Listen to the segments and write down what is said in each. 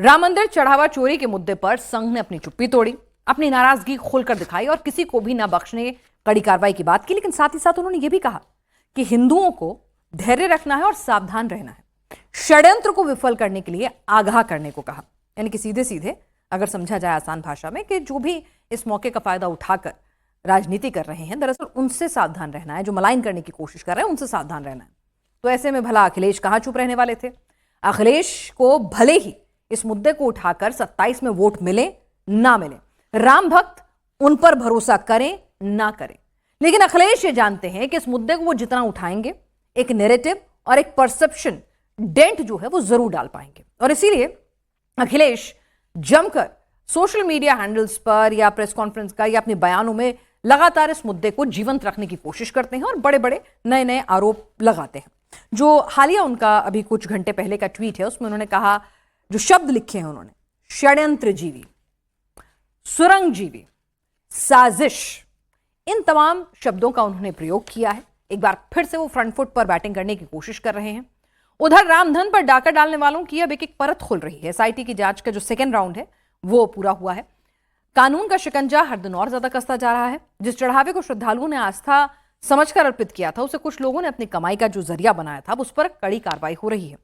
राम मंदिर चढ़ावा चोरी के मुद्दे पर संघ ने अपनी चुप्पी तोड़ी, अपनी नाराजगी खोलकर दिखाई और किसी को भी न बख्शने कड़ी कार्रवाई की बात की। लेकिन साथ ही साथ उन्होंने यह भी कहा कि हिंदुओं को धैर्य रखना है और सावधान रहना है, षड्यंत्र को विफल करने के लिए आगाह करने को कहा। यानी कि सीधे सीधे अगर समझा जाए आसान भाषा में कि जो भी इस मौके का फायदा उठाकर राजनीति कर रहे हैं, दरअसल उनसे सावधान रहना है। जो मलाइन करने की कोशिश कर रहे हैं उनसे सावधान रहना है। तो ऐसे में भला अखिलेश कहां चुप रहने वाले थे। अखिलेश को भले ही इस मुद्दे को उठाकर 27 में वोट मिले ना मिले, राम भक्त उन पर भरोसा करें ना करें, लेकिन अखिलेश ये जानते हैं कि इस मुद्दे को वो जितना उठाएंगे एक नैरेटिव और एक परसेप्शन डेंट जो है वो जरूर डाल पाएंगे। और इसीलिए अखिलेश जमकर सोशल मीडिया हैंडल्स पर या प्रेस कॉन्फ्रेंस का या अपने बयानों में लगातार इस मुद्दे को जीवंत रखने की कोशिश करते हैं और बड़े बड़े नए नए आरोप लगाते हैं। जो हालिया उनका अभी कुछ घंटे पहले का ट्वीट है उसमें उन्होंने कहा, जो शब्द लिखे हैं उन्होंने, षड्यंत्रजीवी, सुरंगजीवी, साजिश, इन तमाम शब्दों का उन्होंने प्रयोग किया है। एक बार फिर से वो फ्रंट फुट पर बैटिंग करने की कोशिश कर रहे हैं। उधर रामधन पर डाका डालने वालों की अब एक परत खुल रही है। एसआईटी की जांच का जो सेकेंड राउंड है वो पूरा हुआ है। कानून का शिकंजा हर दिन और ज्यादा कसता जा रहा है। जिस चढ़ावे को श्रद्धालुओं ने आस्था समझकर अर्पित किया था, उसे कुछ लोगों ने अपनी कमाई का जो जरिया बनाया था, उस पर कड़ी कार्रवाई हो रही है।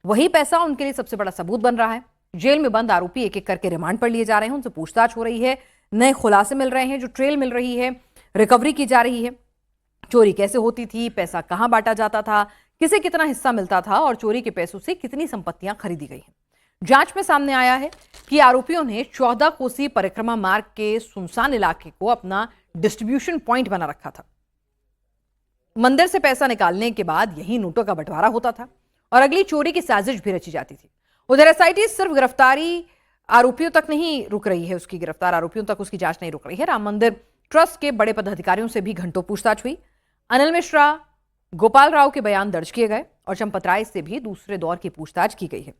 वही पैसा उनके लिए सबसे बड़ा सबूत बन रहा है। जेल में बंद आरोपी एक एक करके रिमांड पर लिए जा रहे हैं, उनसे पूछताछ हो रही है, नए खुलासे मिल रहे हैं, जो ट्रेल मिल रही है, रिकवरी की जा रही है। चोरी कैसे होती थी, पैसा कहां बांटा जाता था, किसे कितना हिस्सा मिलता था और चोरी के पैसों से कितनी संपत्तियां खरीदी गई हैं। जांच में सामने आया है कि आरोपियों ने 14 कोसी परिक्रमा मार्ग के सुनसान इलाके को अपना डिस्ट्रीब्यूशन पॉइंट बना रखा था। मंदिर से पैसा निकालने के बाद यही नोटों का बंटवारा होता था और अगली चोरी की साजिश भी रची जाती थी। उधर एसआईटी सिर्फ गिरफ्तारी आरोपियों तक नहीं रुक रही है, उसकी गिरफ्तार आरोपियों तक उसकी जांच नहीं रुक रही है। राम मंदिर ट्रस्ट के बड़े पदाधिकारियों से भी घंटों पूछताछ हुई। अनिल मिश्रा, गोपाल राव के बयान दर्ज किए गए और चंपत राय से भी दूसरे दौर की पूछताछ की गई है।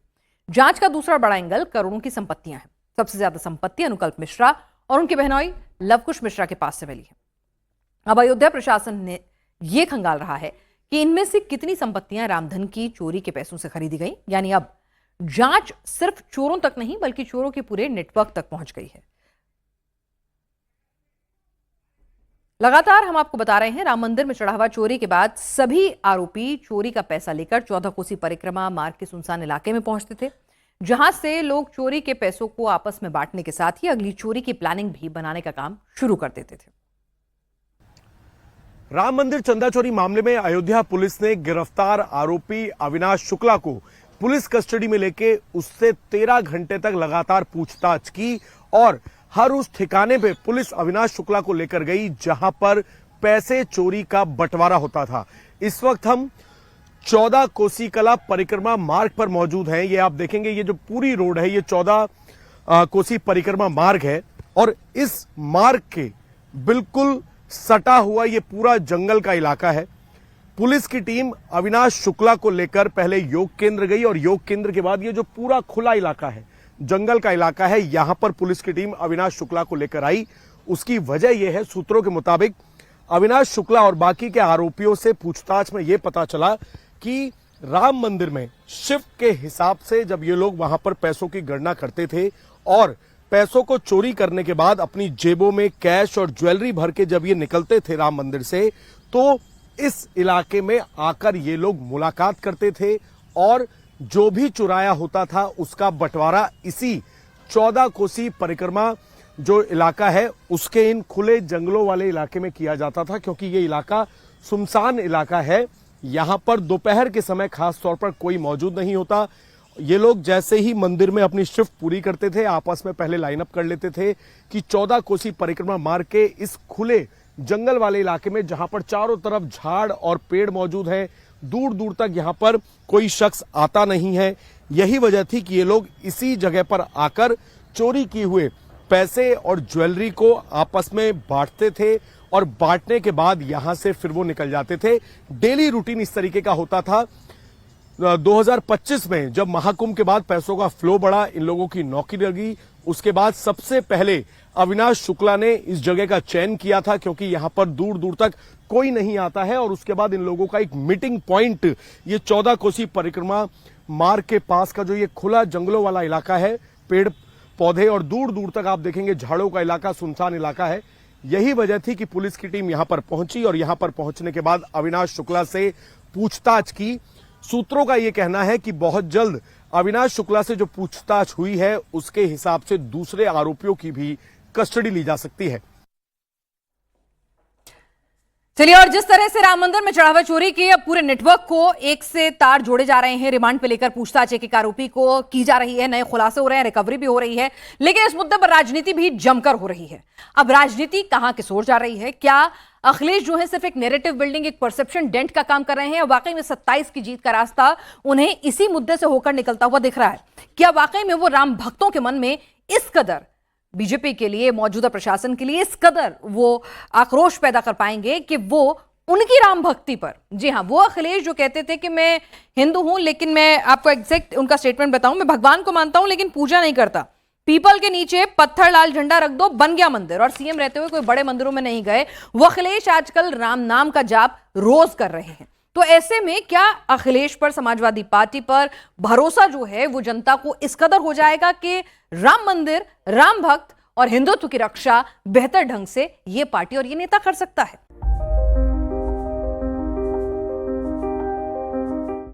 जांच का दूसरा बड़ा एंगल करोड़ों की संपत्तियां हैं। सबसे ज्यादा संपत्ति अनुकल्प मिश्रा और उनके बहनोई लवकुश मिश्रा के पास से मिली है। अब अयोध्या प्रशासन ने यह खंगाल रहा है कि इनमें से कितनी संपत्तियां रामधन की चोरी के पैसों से खरीदी गई। यानी अब जांच सिर्फ चोरों तक नहीं बल्कि चोरों के पूरे नेटवर्क तक पहुंच गई है। लगातार हम आपको बता रहे हैं, राम मंदिर में चढ़ावा चोरी के बाद सभी आरोपी चोरी का पैसा लेकर 14 कोसी परिक्रमा मार्ग के सुनसान इलाके में पहुंचते थे, जहां से लोग चोरी के पैसों को आपस में बांटने के साथ ही अगली चोरी की प्लानिंग भी बनाने का काम शुरू कर देते थे। राम मंदिर चंदा चोरी मामले में अयोध्या पुलिस ने गिरफ्तार आरोपी अविनाश शुक्ला को पुलिस कस्टडी में लेके उससे 13 घंटे तक लगातार पूछताछ की और हर उस ठिकाने पे पुलिस अविनाश शुक्ला को लेकर गई जहां पर पैसे चोरी का बंटवारा होता था। इस वक्त हम 14 कोसी कला परिक्रमा मार्ग पर मौजूद हैं। ये आप देखेंगे, ये जो पूरी रोड है ये 14 कोसी परिक्रमा मार्ग है और इस मार्ग के बिल्कुल सटा हुआ ये पूरा जंगल का इलाका है। पुलिस की टीम अविनाश शुक्ला को लेकर पहले योग केंद्र गई और योग केंद्र के बाद ये जो पूरा खुला इलाका है, जंगल का इलाका है, यहां पर पुलिस की टीम अविनाश शुक्ला को लेकर आई। उसकी वजह यह है, सूत्रों के मुताबिक अविनाश शुक्ला और बाकी के आरोपियों से पूछताछ में यह पता चला कि राम मंदिर में शिफ्ट के हिसाब से जब ये लोग वहां पर पैसों की गणना करते थे और पैसों को चोरी करने के बाद अपनी जेबों में कैश और ज्वेलरी भर के जब ये निकलते थे राम मंदिर से, तो इस इलाके में आकर ये लोग मुलाकात करते थे और जो भी चुराया होता था उसका बंटवारा इसी 14 कोसी परिक्रमा जो इलाका है उसके इन खुले जंगलों वाले इलाके में किया जाता था, क्योंकि ये इलाका सुनसान इलाका है। यहां पर दोपहर के समय खास तौर पर कोई मौजूद नहीं होता। ये लोग जैसे ही मंदिर में अपनी शिफ्ट पूरी करते थे, आपस में पहले लाइनअप कर लेते थे कि 14 कोसी परिक्रमा मार्ग के इस खुले जंगल वाले इलाके में, जहां पर चारों तरफ झाड़ और पेड़ मौजूद हैं, दूर दूर तक यहां पर कोई शख्स आता नहीं है। यही वजह थी कि ये लोग इसी जगह पर आकर चोरी किए हुए पैसे और ज्वेलरी को आपस में बांटते थे और बांटने के बाद यहां से फिर वो निकल जाते थे। डेली रूटीन इस तरीके का होता था। 2025 में जब महाकुंभ के बाद पैसों का फ्लो बढ़ा, इन लोगों की नौकरी लगी, उसके बाद सबसे पहले अविनाश शुक्ला ने इस जगह का चयन किया था, क्योंकि यहां पर दूर दूर तक कोई नहीं आता है और उसके बाद इन लोगों का एक मीटिंग पॉइंट ये 14 कोसी परिक्रमा मार्ग के पास का जो ये खुला जंगलों वाला इलाका है, पेड़ पौधे और दूर दूर तक आप देखेंगे झाड़ों का इलाका, सुनसान इलाका है। यही वजह थी कि पुलिस की टीम यहां पर पहुंची और यहां पर पहुंचने के बाद अविनाश शुक्ला से पूछताछ की। सूत्रों का यह कहना है कि बहुत जल्द अविनाश शुक्ला से जो पूछताछ हुई है उसके हिसाब से दूसरे आरोपियों की भी कस्टडी ली जा सकती है। चलिए, और जिस तरह से राम मंदिर में चढ़ावा चोरी के अब पूरे नेटवर्क को एक से तार जोड़े जा रहे हैं, रिमांड पे लेकर पूछताछ एक आरोपी को की जा रही है, नए खुलासे हो रहे हैं, रिकवरी भी हो रही है, लेकिन इस मुद्दे पर राजनीति भी जमकर हो रही है। अब राजनीति कहां किस ओर जा रही है? क्या अखिलेश जो है सिर्फ एक नैरेटिव बिल्डिंग, एक परसेप्शन डेंट का काम कर रहे हैं, और वाकई में 27 की जीत का रास्ता उन्हें इसी मुद्दे से होकर निकलता हुआ दिख रहा है? क्या वाकई में वो राम भक्तों के मन में इस कदर, बीजेपी के लिए, मौजूदा प्रशासन के लिए इस कदर वो आक्रोश पैदा कर पाएंगे कि वो उनकी राम भक्ति पर, जी हां, वो अखिलेश जो कहते थे कि मैं हिंदू हूं लेकिन मैं आपको एग्जैक्ट उनका स्टेटमेंट बताऊं, मैं भगवान को मानता हूं लेकिन पूजा नहीं करता, पीपल के नीचे पत्थर लाल झंडा रख दो, बन गया मंदिर, और सीएम रहते हुए कोई बड़े मंदिरों में नहीं गए, वो अखिलेश आजकल राम नाम का जाप रोज कर रहे हैं। तो ऐसे में क्या अखिलेश पर, समाजवादी पार्टी पर भरोसा जो है वो जनता को इस कदर हो जाएगा कि राम मंदिर, राम भक्त और हिंदुत्व की रक्षा बेहतर ढंग से ये पार्टी और ये नेता कर सकता है?